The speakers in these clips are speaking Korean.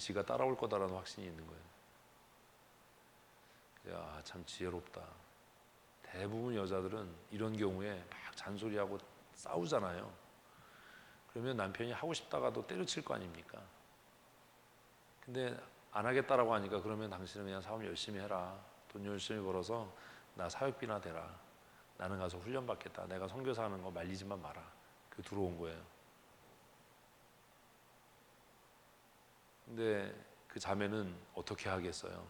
지가 따라올 거다라는 확신이 있는 거예요. 야, 참 지혜롭다. 대부분 여자들은 이런 경우에 막 잔소리하고 싸우잖아요. 그러면 남편이 하고 싶다가도 때려칠 거 아닙니까? 근데 안 하겠다라고 하니까 그러면 당신은 그냥 사업 열심히 해라. 돈 열심히 벌어서 나 사역비나 대라. 나는 가서 훈련 받겠다. 내가 선교사 하는 거 말리지만 마라. 그 들어온 거예요. 근데 그 자매는 어떻게 하겠어요?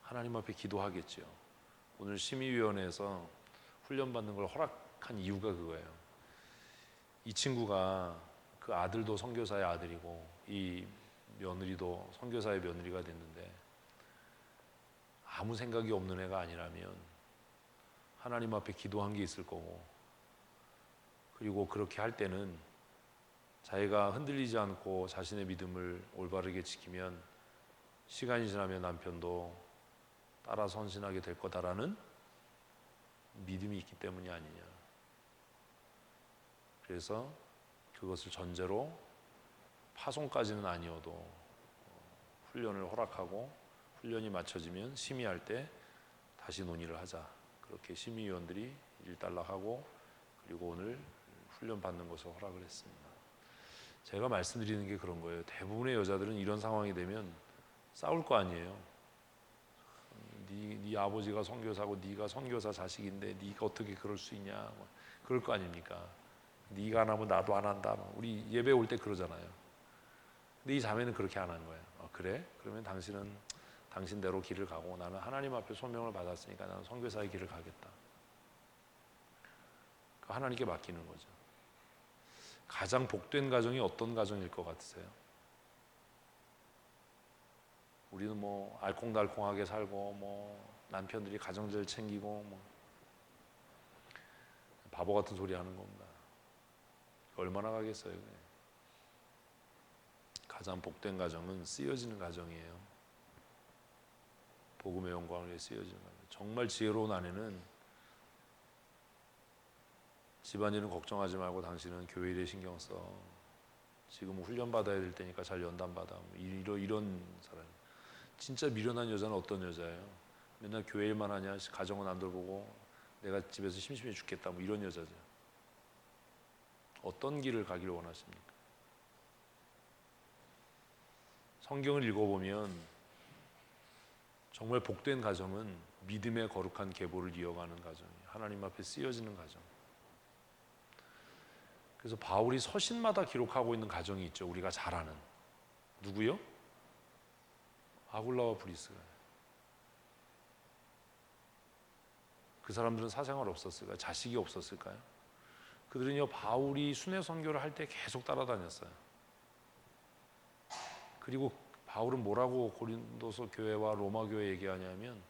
하나님 앞에 기도하겠죠. 오늘 심의위원회에서 훈련받는 걸 허락한 이유가 그거예요. 이 친구가 그 아들도 선교사의 아들이고 이 며느리도 선교사의 며느리가 됐는데 아무 생각이 없는 애가 아니라면 하나님 앞에 기도한 게 있을 거고, 그리고 그렇게 할 때는 자기가 흔들리지 않고 자신의 믿음을 올바르게 지키면 시간이 지나면 남편도 따라 선신하게 될 거다라는 믿음이 있기 때문이 아니냐. 그래서 그것을 전제로 파송까지는 아니어도 훈련을 허락하고 훈련이 마쳐지면 심의할 때 다시 논의를 하자. 그렇게 심의위원들이 일단락하고 그리고 오늘 훈련 받는 것을 허락을 했습니다. 제가 말씀드리는 게 그런 거예요. 대부분의 여자들은 이런 상황이 되면 싸울 거 아니에요. 네 아버지가 선교사고 네가 선교사 자식인데 네가 어떻게 그럴 수 있냐, 그럴 거 아닙니까? 네가 안 하면 나도 안 한다. 우리 예배 올 때 그러잖아요. 근데 이 자매는 그렇게 안 한 거예요. 그래? 그러면 당신은 당신대로 길을 가고 나는 하나님 앞에 소명을 받았으니까 나는 선교사의 길을 가겠다. 하나님께 맡기는 거죠. 가장 복된 가정이 어떤 가정일 것 같으세요? 우리는 뭐 알콩달콩하게 살고 뭐 남편들이 가정들 챙기고 뭐 바보 같은 소리 하는 겁니다. 얼마나 가겠어요? 가장 복된 가정은 쓰여지는 가정이에요. 복음의 영광을 위해 쓰여지는 가정. 정말 지혜로운 아내는 집안일은 걱정하지 말고 당신은 교회 일에 신경 써. 지금 훈련 받아야 될 때니까 잘 연단 받아. 이런 사람. 진짜 미련한 여자는 어떤 여자예요? 맨날 교회 일만 하냐? 가정은 안 돌보고 내가 집에서 심심해 죽겠다. 뭐 이런 여자죠. 어떤 길을 가기를 원하십니까? 성경을 읽어보면 정말 복된 가정은 믿음의 거룩한 계보를 이어가는 가정이에요. 하나님 앞에 쓰여지는 가정. 그래서 바울이 서신마다 기록하고 있는 가정이 있죠. 우리가 잘 아는. 누구요? 아굴라와 브리스가. 그 사람들은 사생활 없었을까요? 자식이 없었을까요? 그들은요, 바울이 순회 선교를 할 때 계속 따라다녔어요. 그리고 바울은 뭐라고 고린도서 교회와 로마 교회 얘기하냐면,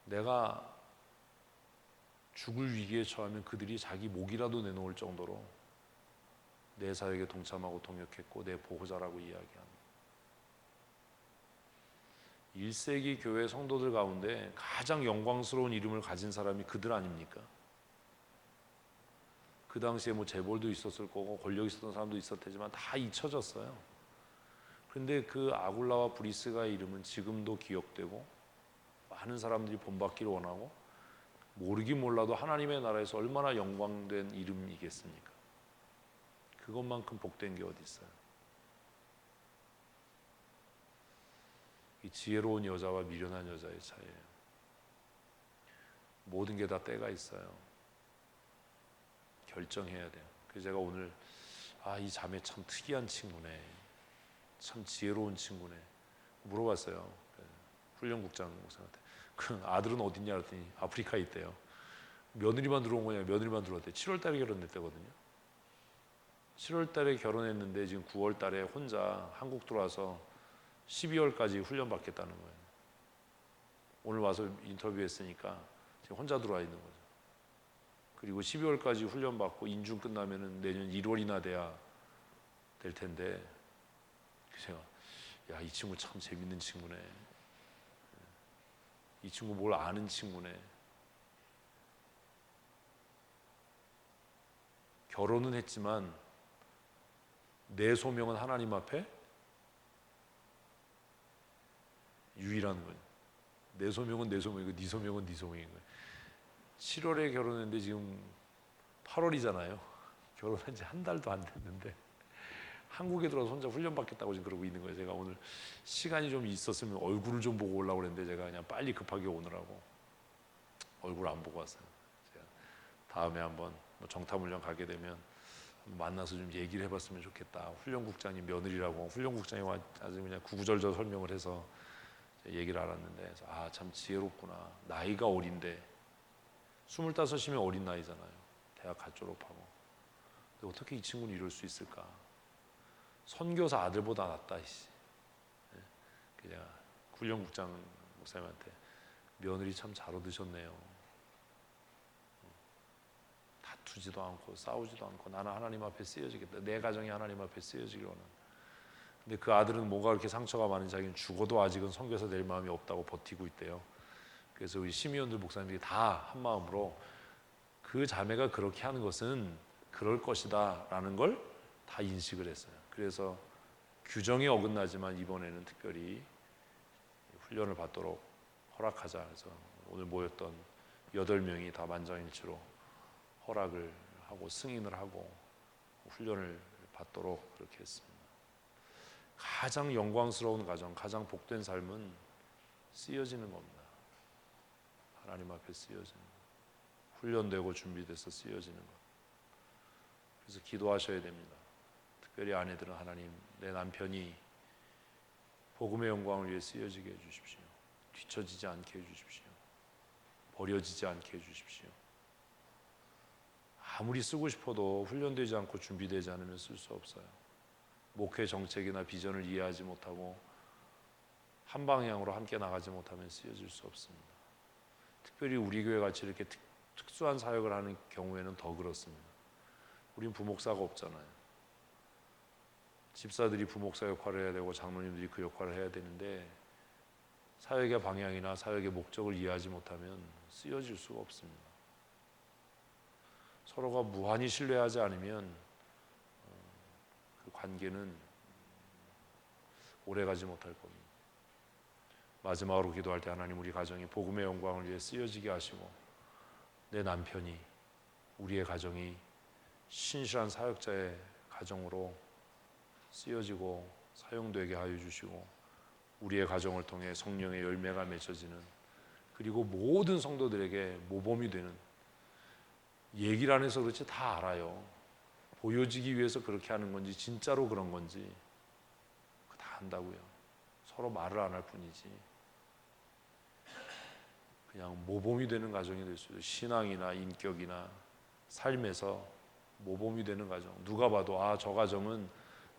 내가 죽을 위기에 처하면 그들이 자기 목이라도 내놓을 정도로 내 사역에 동참하고 동역했고 내 보호자라고 이야기합니다. 1세기 교회 성도들 가운데 가장 영광스러운 이름을 가진 사람이 그들 아닙니까? 그 당시에 뭐 재벌도 있었을 거고 권력 있었던 사람도 있었을 테지만 다 잊혀졌어요. 그런데 그 아굴라와 브리스가의 이름은 지금도 기억되고 많은 사람들이 본받기를 원하고, 모르긴 몰라도 하나님의 나라에서 얼마나 영광된 이름이겠습니까? 그것만큼 복된 게 어디 있어요? 이 지혜로운 여자와 미련한 여자의 차이예요. 모든 게 다 때가 있어요. 결정해야 돼요. 그래서 제가 오늘 이 자매 참 특이한 친구네, 참 지혜로운 친구네 물어봤어요. 훈련국장 목사한테. 그 아들은 어딨냐 그랬더니 아프리카에 있대요. 며느리만 들어온 거냐? 며느리만 들어왔대. 7월 달에 결혼했대거든요. 7월 달에 결혼했는데 지금 9월 달에 혼자 한국 들어와서 12월까지 훈련 받겠다는 거예요. 오늘 와서 인터뷰했으니까 지금 혼자 들어와 있는 거죠. 그리고 12월까지 훈련 받고 인중 끝나면은 내년 1월이나 돼야 될 텐데, 그래서 야, 이 친구 참 재밌는 친구네. 이 친구 뭘 아는 친구네. 결혼은 했지만 내 소명은 하나님 앞에 유일한 거예요. 내 소명은 내 소명이고 네 소명은 네 소명인 거예요. 7월에 결혼했는데 지금 8월이잖아요. 결혼한 지 한 달도 안 됐는데 한국에 들어와서 혼자 훈련 받겠다고 지금 그러고 있는 거예요. 제가 오늘 시간이 좀 있었으면 얼굴을 좀 보고 오려고 그랬는데 제가 그냥 빨리 급하게 오느라고 얼굴 안 보고 왔어요. 제가 다음에 한번 정탐훈련 가게 되면 만나서 좀 얘기를 해봤으면 좋겠다. 훈련국장님 며느리라고 훈련국장이 아주 그냥 구구절절 설명을 해서 얘기를 알았는데 아, 참 지혜롭구나. 나이가 어린데 25이면 어린 나이잖아요. 대학 갓 졸업하고. 근데 어떻게 이 친구는 이럴 수 있을까? 선교사 아들보다 낫다. 그냥 훈련국장 목사님한테 며느리 참 잘 얻으셨네요. 다투지도 않고 싸우지도 않고 나는 하나님 앞에 쓰여지겠다. 내 가정이 하나님 앞에 쓰여지길 원하는. 근데 그 아들은 뭐가 그렇게 상처가 많은지 자기는 죽어도 아직은 선교사 될 마음이 없다고 버티고 있대요. 그래서 우리 심의원들 목사님들이 다 한마음으로 그 자매가 그렇게 하는 것은 그럴 것이다 라는 걸 다 인식을 했어요. 그래서 규정이 어긋나지만 이번에는 특별히 훈련을 받도록 허락하자 해서 오늘 모였던 8명이 다 만장일치로 허락을 하고 승인을 하고 훈련을 받도록 그렇게 했습니다. 가장 영광스러운 가정, 가장 복된 삶은 쓰여지는 겁니다. 하나님 앞에 쓰여지는 것. 훈련되고 준비돼서 쓰여지는 것. 그래서 기도하셔야 됩니다. 특별히 아내들은 하나님, 내 남편이 복음의 영광을 위해 쓰여지게 해주십시오. 뒤처지지 않게 해주십시오. 버려지지 않게 해주십시오. 아무리 쓰고 싶어도 훈련되지 않고 준비되지 않으면 쓸 수 없어요. 목회 정책이나 비전을 이해하지 못하고 한 방향으로 함께 나가지 못하면 쓰여질 수 없습니다. 특별히 우리 교회 같이 이렇게 특수한 사역을 하는 경우에는 더 그렇습니다. 우린 부목사가 없잖아요. 집사들이 부목사 역할을 해야 되고 장로님들이 그 역할을 해야 되는데 사역의 방향이나 사역의 목적을 이해하지 못하면 쓰여질 수가 없습니다. 서로가 무한히 신뢰하지 않으면 그 관계는 오래가지 못할 겁니다. 마지막으로 기도할 때 하나님 우리 가정이 복음의 영광을 위해 쓰여지게 하시고 내 남편이 우리의 가정이 신실한 사역자의 가정으로 쓰여지고 사용되게 하여 주시고 우리의 가정을 통해 성령의 열매가 맺혀지는 그리고 모든 성도들에게 모범이 되는 얘기를 안 해서 그렇지 다 알아요. 보여지기 위해서 그렇게 하는 건지 진짜로 그런 건지 다 안다고요. 서로 말을 안 할 뿐이지 그냥 모범이 되는 가정이 될 수 있어요. 신앙이나 인격이나 삶에서 모범이 되는 가정. 누가 봐도 아, 저 가정은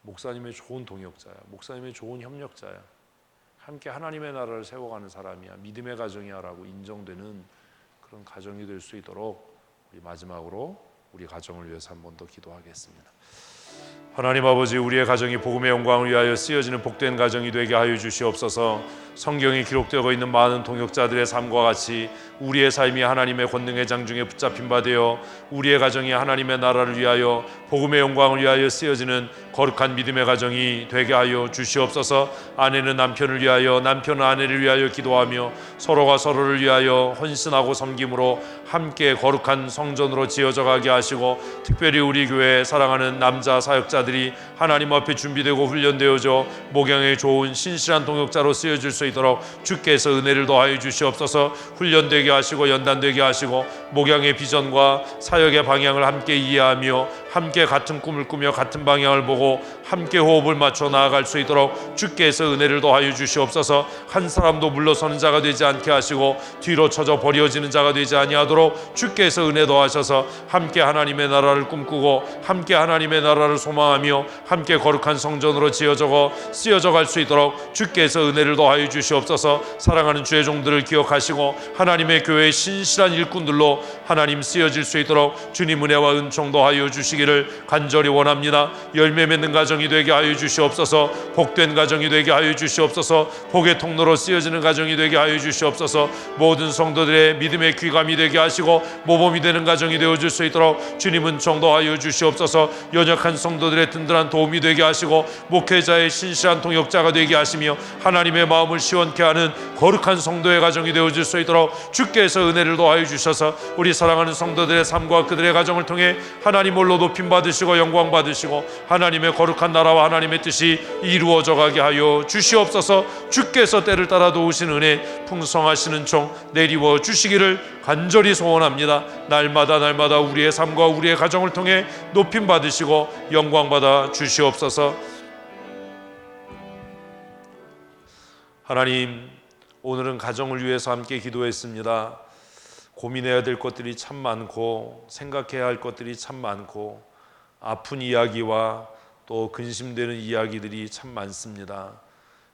목사님의 좋은 동역자야. 목사님의 좋은 협력자야. 함께 하나님의 나라를 세워가는 사람이야. 믿음의 가정이야 라고 인정되는 그런 가정이 될 수 있도록 우리 마지막으로 우리 가정을 위해서 한 번 더 기도하겠습니다. 하나님 아버지, 우리의 가정이 복음의 영광을 위하여 쓰여지는 복된 가정이 되게 하여 주시옵소서. 성경에 기록되어 있는 많은 동역자들의 삶과 같이 우리의 삶이 하나님의 권능의 장중에 붙잡힌 바 되어 우리의 가정이 하나님의 나라를 위하여 복음의 영광을 위하여 쓰여지는 거룩한 믿음의 가정이 되게 하여 주시옵소서. 아내는 남편을 위하여, 남편은 아내를 위하여 기도하며 서로가 서로를 위하여 헌신하고 섬김으로 함께 거룩한 성전으로 지어져 가게 하시고, 특별히 우리 교회 사랑하는 남자 사역자들이 하나님 앞에 준비되고 훈련되어져 목양의 좋은 신실한 동역자로 쓰여질 수 있도록 주께서 은혜를 더하여 주시옵소서. 훈련되게 하시고 연단되게 하시고 목양의 비전과 사역의 방향을 함께 이해하며 함께 같은 꿈을 꾸며 같은 방향을 보고 함께 호흡을 맞춰 나아갈 수 있도록 주께서 은혜를 더하여 주시옵소서. 한 사람도 물러서는 자가 되지 않게 하시고 뒤로 쳐져 버려지는 자가 되지 아니하도록 주께서 은혜 더하셔서 함께 하나님의 나라를 꿈꾸고 함께 하나님의 나라를 소망하며 함께 거룩한 성전으로 지어져 쓰여져 갈 수 있도록 주께서 은혜를 더하여 주시옵소서. 사랑하는 주의 종들을 기억하시고 하나님의 교회의 신실한 일꾼들로 하나님 쓰여질 수 있도록 주님 은혜와 은총 더하여 주시기를 간절히 원합니다. 열매 맺는 가정 가정이 되게 하여 주시옵소서. 복된 가정이 되게 하여 주시옵소서. 복의 통로로 쓰여지는 가정이 되게 하여 주시옵소서. 모든 성도들의 믿음의 귀감이 되게 하시고 모범이 되는 가정이 되어줄 수 있도록 주님은 정도하여 주시옵소서. 연약한 성도들의 든든한 도움이 되게 하시고 목회자의 신실한 통역자가 되게 하시며 하나님의 마음을 시원케 하는 거룩한 성도의 가정이 되어줄 수 있도록 주께서 은혜를 더하여 주셔서 우리 사랑하는 성도들의 삶과 그들의 가정을 통해 하나님 홀로 높임 받으시고 영광 받으시고 하나님의 거룩한 나라와 하나님의 뜻이 이루어져 가게 하여 주시옵소서. 주께서 때를 따라 도우신 은혜 풍성하시는 종 내리워 주시기를 간절히 소원합니다. 날마다 우리의 삶과 우리의 가정을 통해 높임 받으시고 영광 받아 주시옵소서. 하나님, 오늘은 가정을 위해서 함께 기도했습니다. 고민해야 될 것들이 참 많고 생각해야 할 것들이 참 많고 아픈 이야기와 또 근심되는 이야기들이 참 많습니다.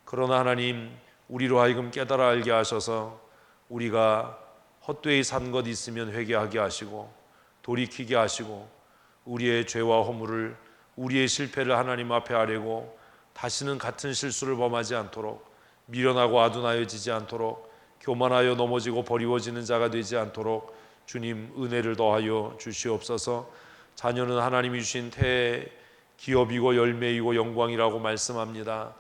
그러나 하나님, 우리로 하여금 깨달아 알게 하셔서 우리가 헛되이 산 것 있으면 회개하게 하시고 돌이키게 하시고 우리의 죄와 허물을, 우리의 실패를 하나님 앞에 아뢰고 다시는 같은 실수를 범하지 않도록, 미련하고 아둔하여지지 않도록, 교만하여 넘어지고 버리워지는 자가 되지 않도록 주님 은혜를 더하여 주시옵소서. 자녀는 하나님이 주신 태 기업이고 열매이고 영광이라고 말씀합니다.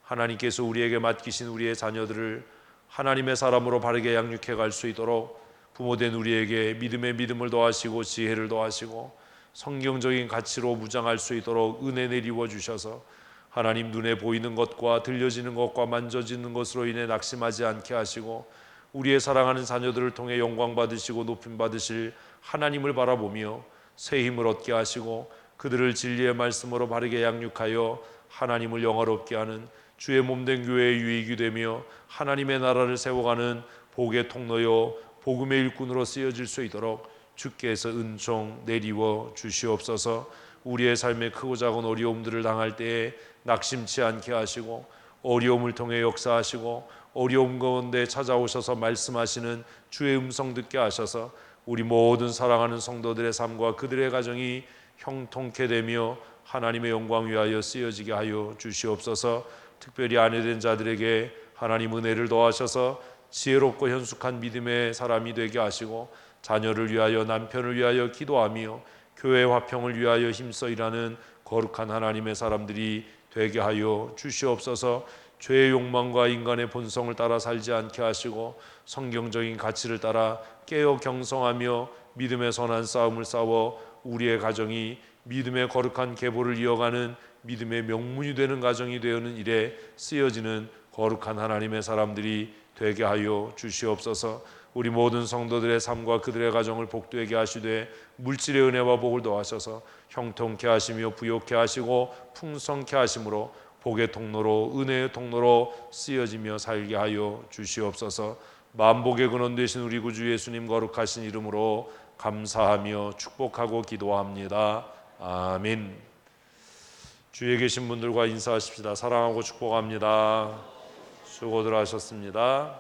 하나님께서 우리에게 맡기신 우리의 자녀들을 하나님의 사람으로 바르게 양육해 갈 수 있도록 부모된 우리에게 믿음의 믿음을 더하시고 지혜를 더하시고 성경적인 가치로 무장할 수 있도록 은혜 내리워 주셔서 하나님 눈에 보이는 것과 들려지는 것과 만져지는 것으로 인해 낙심하지 않게 하시고 우리의 사랑하는 자녀들을 통해 영광 받으시고 높임 받으실 하나님을 바라보며 새 힘을 얻게 하시고 그들을 진리의 말씀으로 바르게 양육하여 하나님을 영화롭게 하는 주의 몸된 교회의 유익이 되며 하나님의 나라를 세워가는 복의 통로요 복음의 일꾼으로 쓰여질 수 있도록 주께서 은총 내리워 주시옵소서. 우리의 삶에 크고 작은 어려움들을 당할 때에 낙심치 않게 하시고 어려움을 통해 역사하시고 어려움 가운데 찾아오셔서 말씀하시는 주의 음성 듣게 하셔서 우리 모든 사랑하는 성도들의 삶과 그들의 가정이 형통케 되며 하나님의 영광 위하여 쓰여지게 하여 주시옵소서. 특별히 아내된 자들에게 하나님 은혜를 더하셔서 지혜롭고 현숙한 믿음의 사람이 되게 하시고 자녀를 위하여 남편을 위하여 기도하며 교회 화평을 위하여 힘써 일하는 거룩한 하나님의 사람들이 되게 하여 주시옵소서. 죄의 욕망과 인간의 본성을 따라 살지 않게 하시고 성경적인 가치를 따라 깨어 경성하며 믿음의 선한 싸움을 싸워 우리의 가정이 믿음의 거룩한 계보를 이어가는 믿음의 명문이 되는 가정이 되는 일에 쓰여지는 거룩한 하나님의 사람들이 되게 하여 주시옵소서. 우리 모든 성도들의 삶과 그들의 가정을 복되게 하시되 물질의 은혜와 복을 더하셔서 형통케 하시며 부욕케 하시고 풍성케 하심으로 복의 통로로 은혜의 통로로 쓰여지며 살게 하여 주시옵소서. 만복의 근원 되신 우리 구주 예수님 거룩하신 이름으로 감사하며 축복하고 기도합니다. 아멘. 주위에 계신 분들과 인사하십시다. 사랑하고 축복합니다. 수고들 하셨습니다.